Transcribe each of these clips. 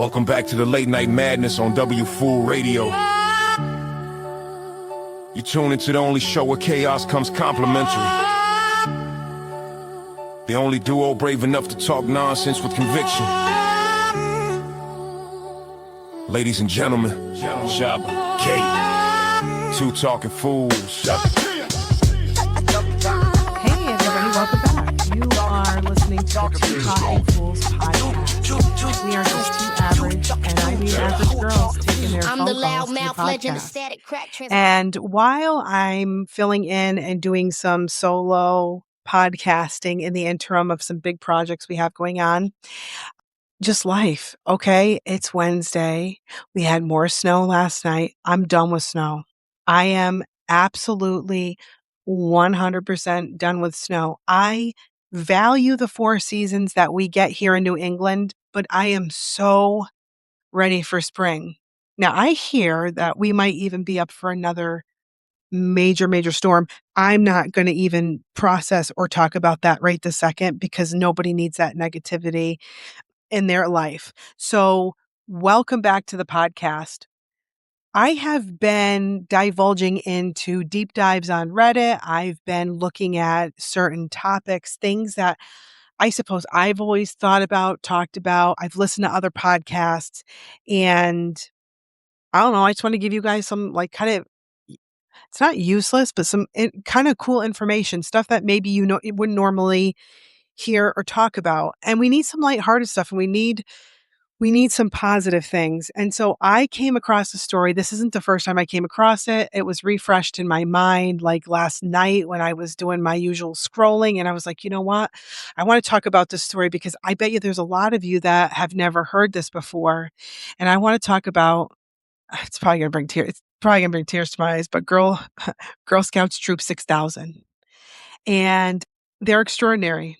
Welcome back to the Late Night Madness on W Fool Radio. You tune into the only show where chaos comes complimentary. The only duo brave enough to talk nonsense with conviction. Ladies and gentlemen, Shabba, Kate, two talking fools. Hey everybody, welcome back. You are listening to the Two Talking Fools podcast. We are just two average, and I mean average girls taking their phone calls to the podcast. And while I'm filling in and doing some solo podcasting in the interim of some big projects we have going on, just life, okay? It's Wednesday. We had more snow last night. I'm done with snow. I am absolutely 100% done with snow. I value the 4 seasons that we get here in New England, but I am so ready for spring. Now, I hear that we might even be up for another major storm. I'm not going to even process or talk about that right this second because nobody needs that negativity in their life. So, welcome back to the podcast. I have been divulging into deep dives on Reddit. I've been looking at certain topics, things that I suppose I've always thought about, talked about. I've listened to other podcasts, and I don't know. I just want to give you guys some it's not useless, but some kind of cool information, stuff that maybe you wouldn't normally hear or talk about. And we need some lighthearted stuff, and we need some positive things. And so I came across a story. This isn't the first time I came across it. It was refreshed in my mind like last night when I was doing my usual scrolling. And I was like, you know what? I want to talk about this story because I bet you there's a lot of you that have never heard this before. And I want to talk about, it's probably going to bring tears to my eyes, but Girl Scouts Troop 6000. And they're extraordinary.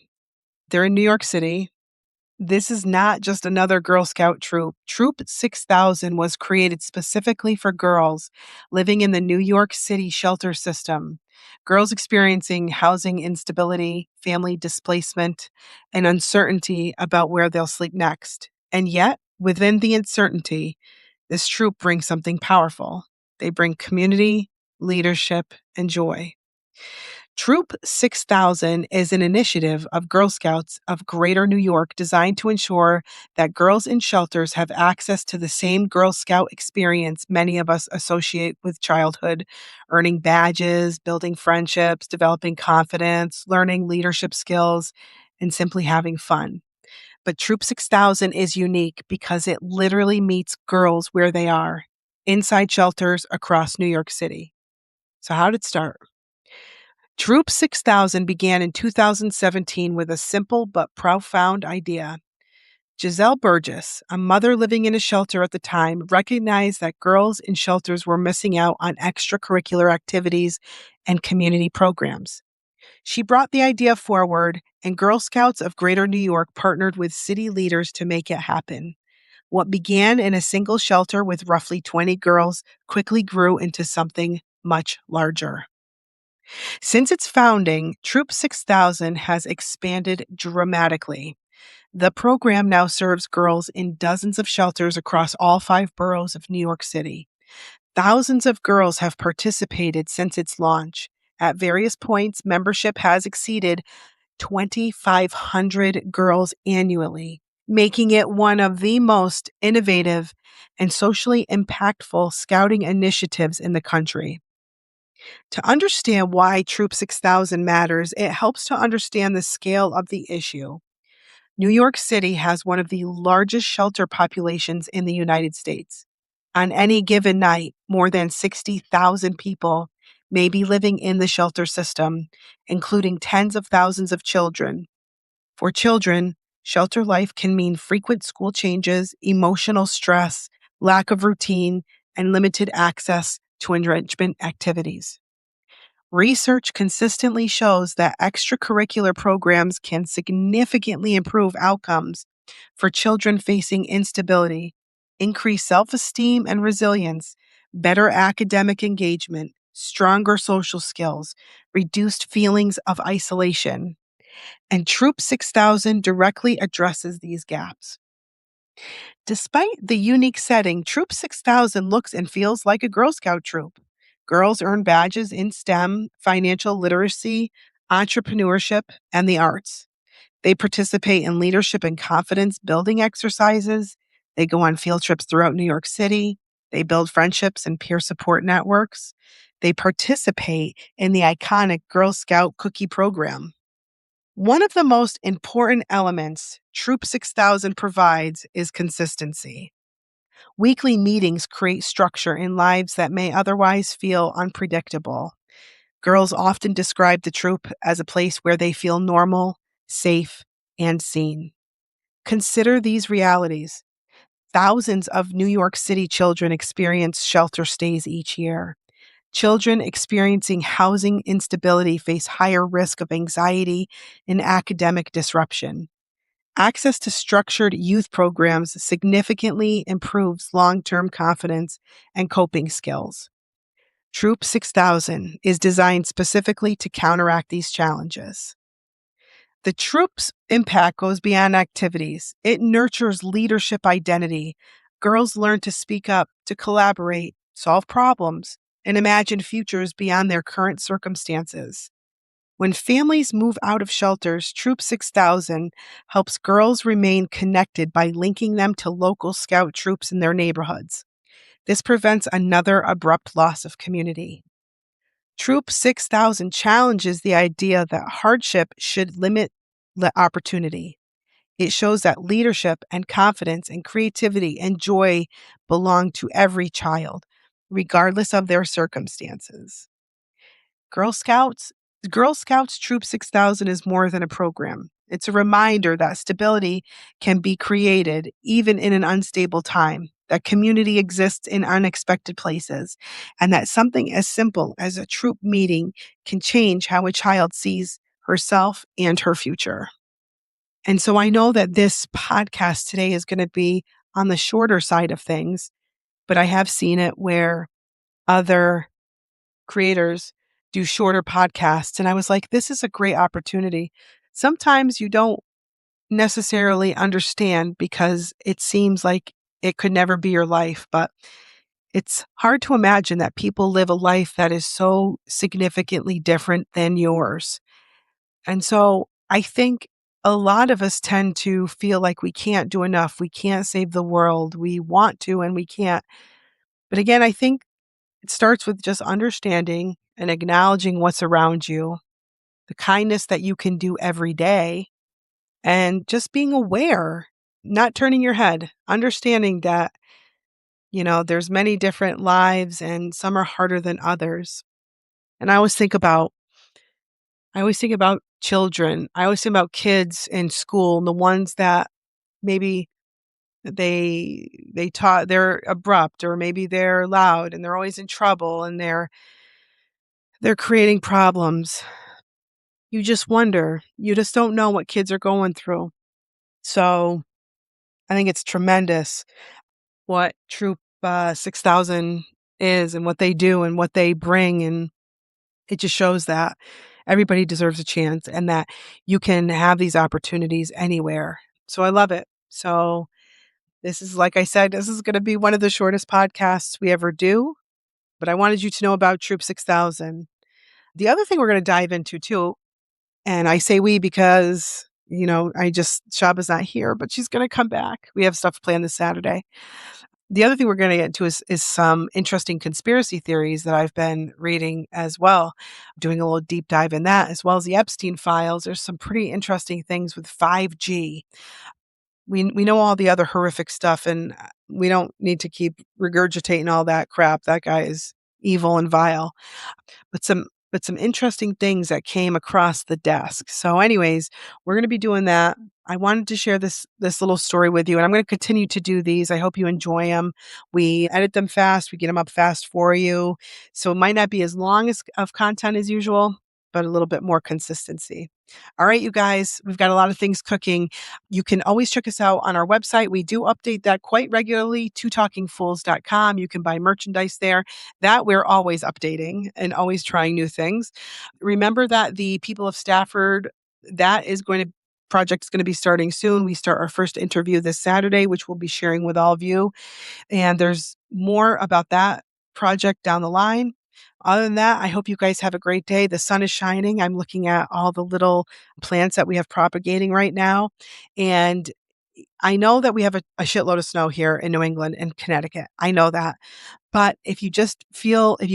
They're in New York City. This is not just another Girl Scout troop. Troop 6000 was created specifically for girls living in the New York City shelter system, girls experiencing housing instability, family displacement, and uncertainty about where they'll sleep next. And yet, within the uncertainty, this troop brings something powerful. They bring community, leadership, and joy. Troop 6000 is an initiative of Girl Scouts of Greater New York designed to ensure that girls in shelters have access to the same Girl Scout experience many of us associate with childhood, earning badges, building friendships, developing confidence, learning leadership skills, and simply having fun. But Troop 6000 is unique because it literally meets girls where they are, inside shelters across New York City. So how did it start? Troop 6000 began in 2017 with a simple but profound idea. Giselle Burgess, a mother living in a shelter at the time, recognized that girls in shelters were missing out on extracurricular activities and community programs. She brought the idea forward, and Girl Scouts of Greater New York partnered with city leaders to make it happen. What began in a single shelter with roughly 20 girls quickly grew into something much larger. Since its founding, Troop 6000 has expanded dramatically. The program now serves girls in dozens of shelters across all 5 boroughs of New York City. Thousands of girls have participated since its launch. At various points, membership has exceeded 2,500 girls annually, making it one of the most innovative and socially impactful scouting initiatives in the country. To understand why Troop 6000 matters, it helps to understand the scale of the issue. New York City has one of the largest shelter populations in the United States. On any given night, more than 60,000 people may be living in the shelter system, including tens of thousands of children. For children, shelter life can mean frequent school changes, emotional stress, lack of routine, and limited access to enrichment activities. Research consistently shows that extracurricular programs can significantly improve outcomes for children facing instability, increase self-esteem and resilience, better academic engagement, stronger social skills, reduced feelings of isolation. And Troop 6000 directly addresses these gaps. Despite the unique setting, Troop 6000 looks and feels like a Girl Scout troop. Girls earn badges in STEM, financial literacy, entrepreneurship, and the arts. They participate in leadership and confidence building exercises. They go on field trips throughout New York City. They build friendships and peer support networks. They participate in the iconic Girl Scout cookie program. One of the most important elements Troop 6000 provides is consistency. Weekly meetings create structure in lives that may otherwise feel unpredictable. Girls often describe the troop as a place where they feel normal, safe, and seen. Consider these realities. Thousands of New York City children experience shelter stays each year. Children experiencing housing instability face higher risk of anxiety and academic disruption. Access to structured youth programs significantly improves long-term confidence and coping skills. Troop 6000 is designed specifically to counteract these challenges. The troop's impact goes beyond activities. It nurtures leadership identity. Girls learn to speak up, to collaborate, solve problems, and imagine futures beyond their current circumstances. When families move out of shelters, Troop 6000 helps girls remain connected by linking them to local scout troops in their neighborhoods. This prevents another abrupt loss of community. Troop 6000 challenges the idea that hardship should limit opportunity. It shows that leadership and confidence and creativity and joy belong to every child, regardless of their circumstances. Girl Scouts Troop 6000 is more than a program. It's a reminder that stability can be created even in an unstable time, that community exists in unexpected places, and that something as simple as a troop meeting can change how a child sees herself and her future. And so I know that this podcast today is going to be on the shorter side of things, but I have seen it where other creators do shorter podcasts. And I was like, this is a great opportunity. Sometimes you don't necessarily understand because it seems like it could never be your life, but it's hard to imagine that people live a life that is so significantly different than yours. And so I think a lot of us tend to feel like we can't do enough. We can't save the world. We want to, and we can't. But again, I think it starts with just understanding and acknowledging what's around you, the kindness that you can do every day, and just being aware, not turning your head, understanding that, there's many different lives and some are harder than others. And I always think about children. I always think about kids in school and the ones that maybe they're abrupt or maybe they're loud and they're always in trouble and they're creating problems. You just wonder. You just don't know what kids are going through. So I think it's tremendous what Troop 6000 is and what they do and what they bring. And it just shows that everybody deserves a chance and that you can have these opportunities anywhere. So I love it. So this is, like I said, this is going to be one of the shortest podcasts we ever do, but I wanted you to know about Troop 6000. The other thing we're going to dive into too, and I say we because, Shaba's not here, but she's going to come back. We have stuff planned this Saturday. The other thing we're going to get into is some interesting conspiracy theories that I've been reading as well. I'm doing a little deep dive in that, as well as the Epstein files. There's some pretty interesting things with 5G. We know all the other horrific stuff, and we don't need to keep regurgitating all that crap. That guy is evil and vile. But some interesting things that came across the desk. So anyways, we're going to be doing that. I wanted to share this little story with you, and I'm going to continue to do these. I hope you enjoy them. We edit them fast. We get them up fast for you. So it might not be as long of content as usual, but a little bit more consistency. All right, you guys, we've got a lot of things cooking. You can always check us out on our website. We do update that quite regularly, twotalkingfools.com. You can buy merchandise there. That we're always updating and always trying new things. Remember that the people of Stafford, that is going to project is going to be starting soon. We start our first interview this Saturday, which we'll be sharing with all of you. And there's more about that project down the line. Other than that, I hope you guys have a great day. The sun is shining. I'm looking at all the little plants that we have propagating right now. And I know that we have a shitload of snow here in New England and Connecticut. I know that. But if you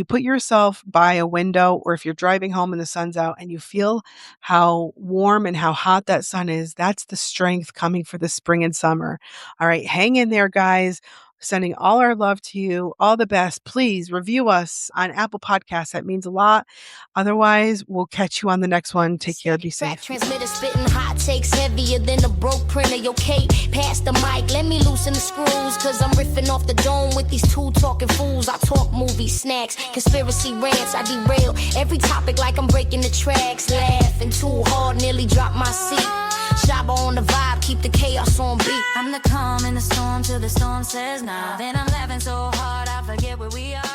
put yourself by a window or if you're driving home and the sun's out and you feel how warm and how hot that sun is, that's the strength coming for the spring and summer. All right, hang in there, guys. Sending all our love to you. All the best. Please review us on Apple Podcasts. That means a lot. Otherwise, we'll catch you on the next one. Take care. Be safe. Transmitter spitting hot takes heavier than a broke printer. Yo, Kate, pass the mic. Let me loosen the screws. Cause I'm riffing off the dome with these two talking fools. I talk movies, snacks, conspiracy rants. I derail every topic like I'm breaking the tracks. Laughing too hard, nearly dropped my seat. Shabba on the vibe, keep the chaos on beat. I'm the calm in the storm till the storm says nah. Then I'm laughing so hard I forget where we are.